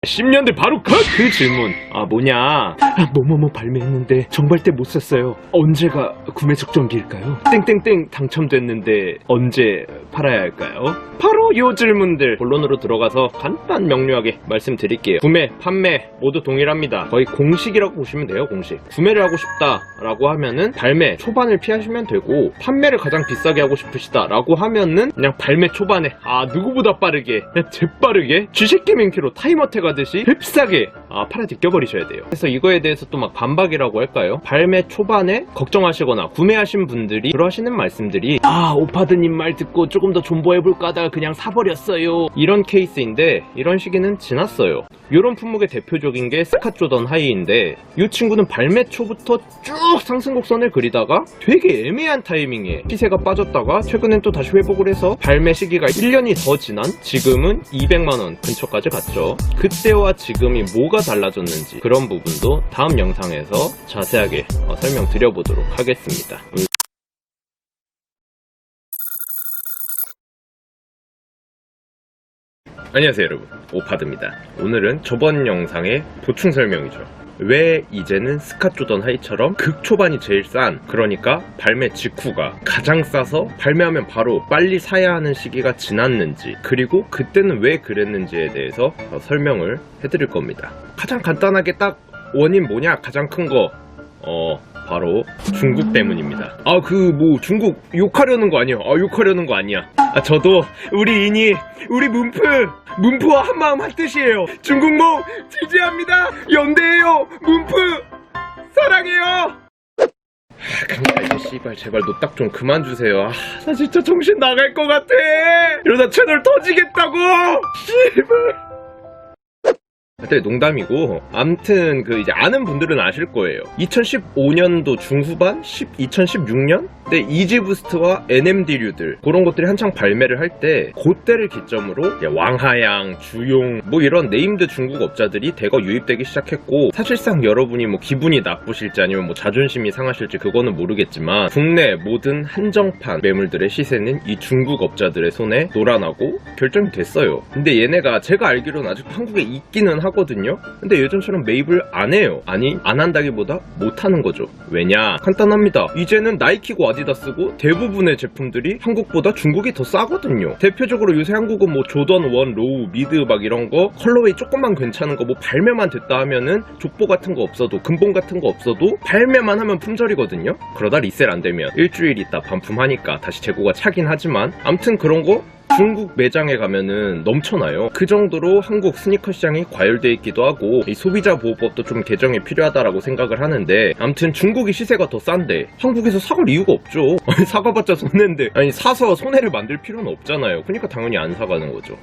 10년 뒤 바로 그 질문. 뭐냐, 뭐뭐뭐 발매했는데 정발 때 못 샀어요. 언제가 구매 적정기일까요? 땡땡땡 당첨됐는데 언제 팔아야 할까요? 바로 요 질문들 본론으로 들어가서 간단 명료하게 말씀드릴게요. 구매, 판매 모두 동일합니다. 거의 공식이라고 보시면 돼요. 공식. 구매를 하고 싶다 라고 하면은 발매 초반을 피하시면 되고, 판매를 가장 비싸게 하고 싶으시다 라고 하면은 그냥 발매 초반에 누구보다 빠르게, 그냥 재빠르게 쥐새끼맨키로 타임어택 하듯이 흡사하게 팔아 제껴버리셔야 돼요. 그래서 이거에 대해서 또 막 반박이라고 할까요? 발매 초반에 걱정하시거나 구매하신 분들이 들어하시는 말씀들이 오파드님 말 듣고 조금 더 존버해볼까 하다가 그냥 사버렸어요, 이런 케이스인데, 이런 시기는 지났어요. 이런 품목의 대표적인 게 스캇 조던 하이인데, 이 친구는 발매 초부터 쭉 상승 곡선을 그리다가 되게 애매한 타이밍에 시세가 빠졌다가 최근엔 또 다시 회복을 해서 발매 시기가 1년이 더 지난 지금은 200만원 근처까지 갔죠. 그때와 지금이 뭐가 달라졌는지 그런 부분도 다음 영상에서 자세하게 설명드려보도록 하겠습니다. 안녕하세요 여러분, 오파드입니다. 오늘은 저번 영상의 보충 설명이죠. 왜 이제는 스캇 조던 하이처럼 극초반이 제일 싼, 그러니까 발매 직후가 가장 싸서 발매하면 바로 빨리 사야 하는 시기가 지났는지, 그리고 그때는 왜 그랬는지에 대해서 설명을 해드릴 겁니다. 가장 간단하게 딱 원인 뭐냐, 가장 큰 거 바로 중국 때문입니다. 중국 욕하려는 거 아니에요. 욕하려는 거 아니야. 저도 우리 인이, 우리 문프와 한마음 한뜻이에요. 중국몽 지지합니다. 연대해요. 문프 사랑해요. 강타이저 씨발 제발 노딱 좀 그만 주세요. 나 진짜 정신 나갈 것 같아. 이러다 채널 터지겠다고. 씨발. 그때 농담이고, 암튼 이제 아는 분들은 아실 거예요. 2015년도 중후반? 2016년? 때 이지부스트와 NMD류들 그런 것들이 한창 발매를 할 때, 그때를 기점으로 왕하양, 주용 이런 네임드 중국 업자들이 대거 유입되기 시작했고, 사실상 여러분이 기분이 나쁘실지 아니면 자존심이 상하실지 그거는 모르겠지만, 국내 모든 한정판 매물들의 시세는 이 중국 업자들의 손에 놀아나고 결정이 됐어요. 근데 얘네가 제가 알기로는 아직 한국에 있기는 하거든요. 근데 예전처럼 매입을 안 해요. 아니, 안 한다기보다 못 하는 거죠. 왜냐? 간단합니다. 이제는 나이키고 아디다스고 대부분의 제품들이 한국보다 중국이 더 싸거든요. 대표적으로 요새 한국은 조던 1, 로우, 미드 이런 거 컬러웨이 조금만 괜찮은 거 발매만 됐다 하면은 족보 같은 거 없어도, 근본 같은 거 없어도 발매만 하면 품절이거든요. 그러다 리셀 안 되면 일주일 있다 반품하니까 다시 재고가 차긴 하지만, 암튼 그런 거 중국 매장에 가면은 넘쳐나요. 그 정도로 한국 스니커 시장이 과열돼 있기도 하고, 이 소비자 보호법도 좀 개정이 필요하다라고 생각을 하는데, 아무튼 중국이 시세가 더 싼데 한국에서 사갈 이유가 없죠. 사가봤자 손해인데, 사서 손해를 만들 필요는 없잖아요. 그러니까 당연히 안 사가는 거죠.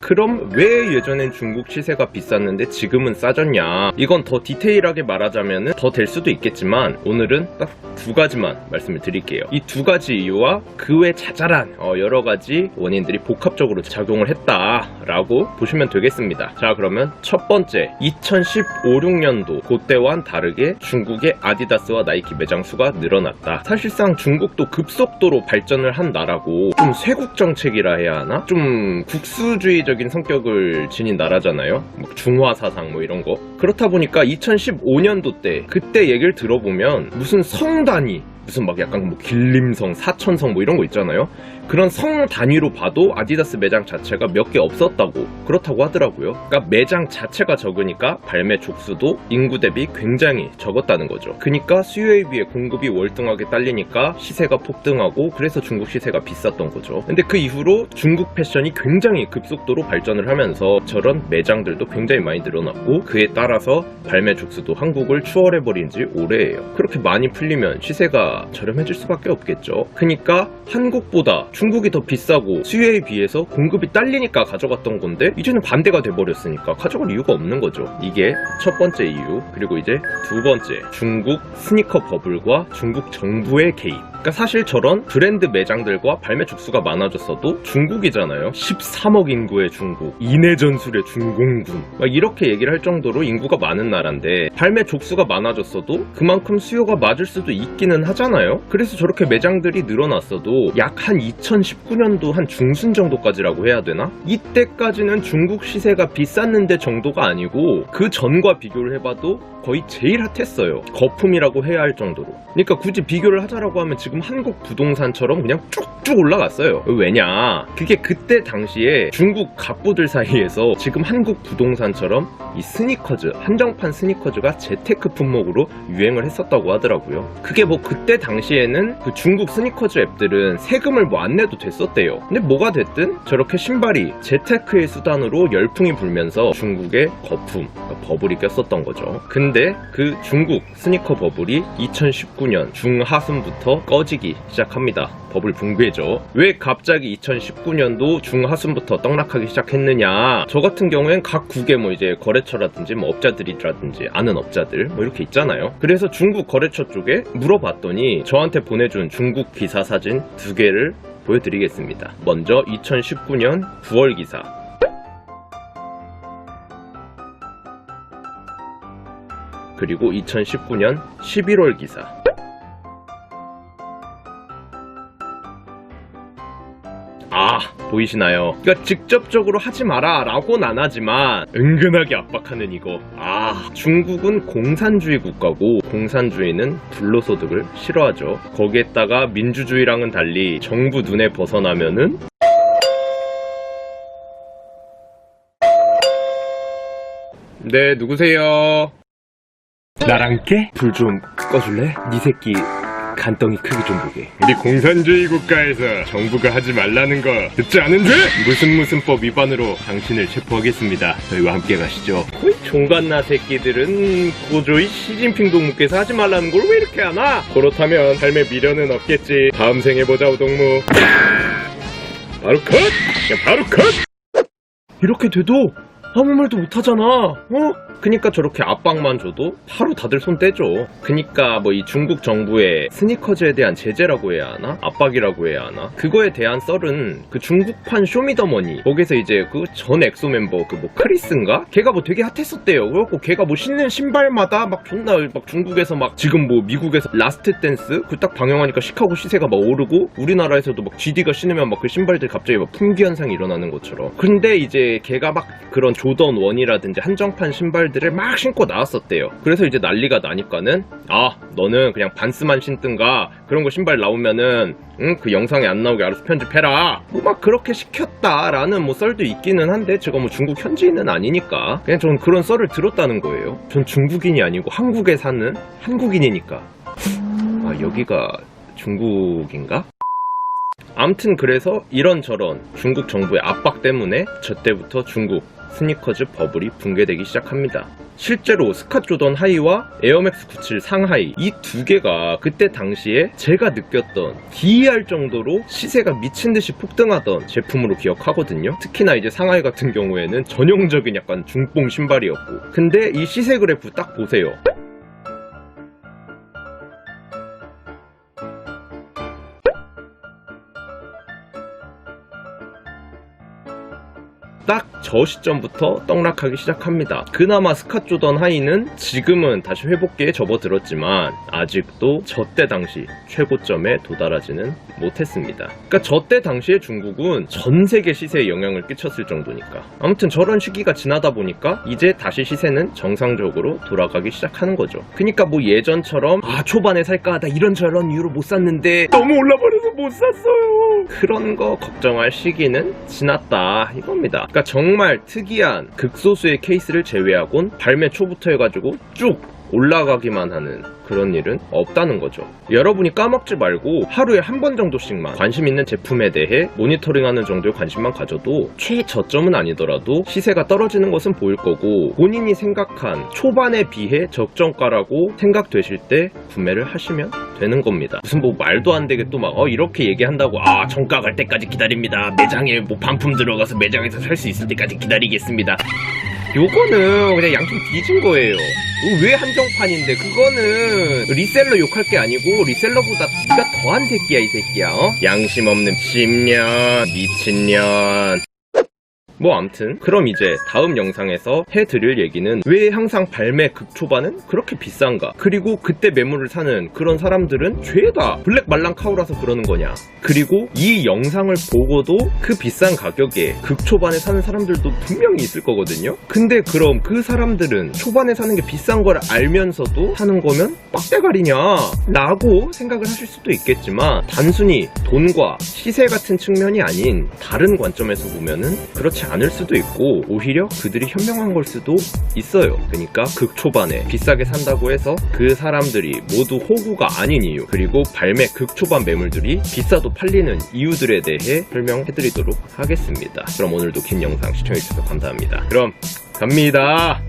그럼 왜 예전엔 중국 시세가 비쌌는데 지금은 싸졌냐? 이건 더 디테일하게 말하자면 더 될 수도 있겠지만, 오늘은 딱 두 가지만 말씀을 드릴게요. 이 두 가지 이유와 그 외 자잘한 여러 가지 원인들이 복합적으로 작용을 했다라고 보시면 되겠습니다. 자, 그러면 첫 번째, 2015-16년도 그때와는 다르게 중국의 아디다스와 나이키 매장 수가 늘어났다. 사실상 중국도 급속도로 발전을 한 나라고, 좀 쇄국 정책이라 해야 하나? 좀 국수주의적인 성격을 지닌 나라잖아요. 중화 사상 이런 거. 그렇다 보니까 2015년도 때, 그때 얘기를 들어보면 무슨 성 단위, 무슨 약간 길림성, 사천성 이런 거 있잖아요. 그런 성 단위로 봐도 아디다스 매장 자체가 몇 개 없었다고, 그렇다고 하더라고요. 그러니까 매장 자체가 적으니까 발매 족수도 인구 대비 굉장히 적었다는 거죠. 그러니까 수요에 비해 공급이 월등하게 딸리니까 시세가 폭등하고, 그래서 중국 시세가 비쌌던 거죠. 근데 그 이후로 중국 패션이 굉장히 급속도로 발전을 하면서 저런 매장들도 굉장히 많이 늘어났고, 그에 따라서 발매 족수도 한국을 추월해버린 지 오래예요. 그렇게 많이 풀리면 시세가 저렴해질 수밖에 없겠죠. 그러니까 한국보다 중국이 더 비싸고 수요에 비해서 공급이 딸리니까 가져갔던 건데, 이제는 반대가 돼버렸으니까 가져갈 이유가 없는 거죠. 이게 첫 번째 이유. 그리고 이제 두 번째, 중국 스니커 버블과 중국 정부의 개입. 그러니까 사실 저런 브랜드 매장들과 발매 족수가 많아졌어도 중국이잖아요. 13억 인구의 중국, 인해 전술의 중공군, 이렇게 얘기를 할 정도로 인구가 많은 나라인데, 발매 족수가 많아졌어도 그만큼 수요가 맞을 수도 있기는 하잖아요. 그래서 저렇게 매장들이 늘어났어도 약 한 2천 2019년도 한 중순 정도까지라고 해야 되나? 이때까지는 중국 시세가 비쌌는데 정도가 아니고 그 전과 비교를 해봐도 거의 제일 핫했어요. 거품이라고 해야 할 정도로. 그러니까 굳이 비교를 하자라고 하면 지금 한국 부동산처럼 그냥 쭉쭉 올라갔어요. 왜냐? 그게 그때 당시에 중국 갑부들 사이에서 지금 한국 부동산처럼 이 스니커즈, 한정판 스니커즈가 재테크 품목으로 유행을 했었다고 하더라고요. 그게 뭐 그때 당시에는 그 중국 스니커즈 앱들은 세금을 뭐 안 내도 됐었대요. 근데 뭐가 됐든 저렇게 신발이 재테크의 수단으로 열풍이 불면서 중국의 거품, 버블이 꼈었던 거죠. 근데 그 중국 스니커 버블이 2019년 중하순부터 꺼지기 시작합니다. 버블 붕괴죠. 왜 갑자기 2019년도 중하순부터 떡락하기 시작했느냐? 저 같은 경우엔 각 국의 뭐 이제 거래처라든지 뭐 업자들이라든지 아는 업자들 뭐 이렇게 있잖아요. 그래서 중국 거래처 쪽에 물어봤더니 저한테 보내준 중국 기사 사진 2개를 보여드리겠습니다. 먼저 2019년 9월 기사. 그리고 2019년 11월 기사. 보이시나요? 그러니까 직접적으로 하지 마라 라고는 안 하지만 은근하게 압박하는 이거. 중국은 공산주의 국가고 공산주의는 불로소득을 싫어하죠. 거기에다가 민주주의랑은 달리 정부 눈에 벗어나면은 네, 누구세요? 나랑 깨? 불 좀 꺼줄래? 네 새끼 간덩이 크기 좀 보게. 우리 공산주의 국가에서 정부가 하지 말라는 거 듣지 않은데? 무슨 법 위반으로 당신을 체포하겠습니다. 저희와 함께 가시죠. 거의 종갓나 새끼들은 고조이 시진핑 동무께서 하지 말라는 걸 왜 이렇게 하나? 그렇다면 삶에 미련은 없겠지. 다음 생에 보자 우동무. 바로 컷! 그냥 바로 컷! 이렇게 돼도 아무 말도 못하잖아. 그니까 저렇게 압박만 줘도 바로 다들 손 떼죠. 그니까 뭐 이 중국 정부의 스니커즈에 대한 제재라고 해야 하나? 압박이라고 해야 하나? 그거에 대한 썰은 그 중국판 쇼미더머니 거기서 이제 그 전 엑소 멤버 그 뭐 크리스인가? 걔가 뭐 되게 핫했었대요. 그래갖고 걔가 뭐 신는 신발마다 막 존나 막 중국에서 막 지금 뭐 미국에서 라스트 댄스 그 딱 방영하니까 시카고 시세가 막 오르고 우리나라에서도 막 GD가 신으면 막 그 신발들 갑자기 막 품귀 현상이 일어나는 것처럼. 근데 이제 걔가 막 그런 조던 1이라든지 한정판 신발들을 막 신고 나왔었대요. 그래서 이제 난리가 나니까는 너는 그냥 반스만 신든가 그런 거 신발 나오면은 그 영상에 안 나오게 알아서 편집해라 뭐 막 그렇게 시켰다라는 뭐 썰도 있기는 한데 제가 뭐 중국 현지인은 아니니까 그냥 전 그런 썰을 들었다는 거예요. 전 중국인이 아니고 한국에 사는 한국인이니까 여기가 중국인가? 암튼 그래서 이런저런 중국 정부의 압박 때문에 저 때부터 중국 스니커즈 버블이 붕괴되기 시작합니다. 실제로 스캇 조던 하이와 에어맥스 97 상하이 이 두 개가 그때 당시에 제가 느꼈던 기이할 정도로 시세가 미친듯이 폭등하던 제품으로 기억하거든요. 특히나 이제 상하이 같은 경우에는 전형적인 약간 중뽕 신발이었고 근데 이 시세 그래프 딱 보세요. 딱 저 시점부터 떡락하기 시작합니다. 그나마 스캇 조던 하이는 지금은 다시 회복기에 접어들었지만 아직도 저때 당시 최고점에 도달하지는 못했습니다. 그러니까 저때 당시에 중국은 전 세계 시세에 영향을 끼쳤을 정도니까. 아무튼 저런 시기가 지나다 보니까 이제 다시 시세는 정상적으로 돌아가기 시작하는 거죠. 그러니까 뭐 예전처럼 초반에 살까 하다 이런저런 이유로 못 샀는데 너무 올라버려서 못 샀어요 그런 거 걱정할 시기는 지났다 이겁니다. 그러니까 정말 특이한 극소수의 케이스를 제외하곤 발매 초부터 해가지고 쭉 올라가기만 하는 그런 일은 없다는 거죠. 여러분이 까먹지 말고 하루에 한 번 정도씩만 관심 있는 제품에 대해 모니터링하는 정도의 관심만 가져도 최저점은 아니더라도 시세가 떨어지는 것은 보일 거고 본인이 생각한 초반에 비해 적정가라고 생각되실 때 구매를 하시면 되는 겁니다. 무슨 뭐 말도 안 되게 또 막 이렇게 얘기한다고 정가 갈 때까지 기다립니다. 매장에 뭐 반품 들어가서 매장에서 살 수 있을 때까지 기다리겠습니다. 요거는 그냥 양심 뒤진 거예요. 왜 한정판인데? 그거는 리셀러 욕할 게 아니고 리셀러보다 네가 더한 새끼야 이 새끼야. 양심 없는 10년 미친년. 뭐 암튼 그럼 이제 다음 영상에서 해드릴 얘기는 왜 항상 발매 극초반은 그렇게 비싼가, 그리고 그때 매물을 사는 그런 사람들은 죄다 블랙 말랑카우라서 그러는 거냐, 그리고 이 영상을 보고도 그 비싼 가격에 극초반에 사는 사람들도 분명히 있을 거거든요. 근데 그럼 그 사람들은 초반에 사는 게 비싼 걸 알면서도 사는 거면 빡대가리냐 라고 생각을 하실 수도 있겠지만, 단순히 돈과 시세 같은 측면이 아닌 다른 관점에서 보면은 그렇지 않을 수도 있고 오히려 그들이 현명한 걸 수도 있어요. 그러니까 극초반에 비싸게 산다고 해서 그 사람들이 모두 호구가 아닌 이유, 그리고 발매 극초반 매물들이 비싸도 팔리는 이유들에 대해 설명해드리도록 하겠습니다. 그럼 오늘도 긴 영상 시청해주셔서 감사합니다. 그럼 갑니다.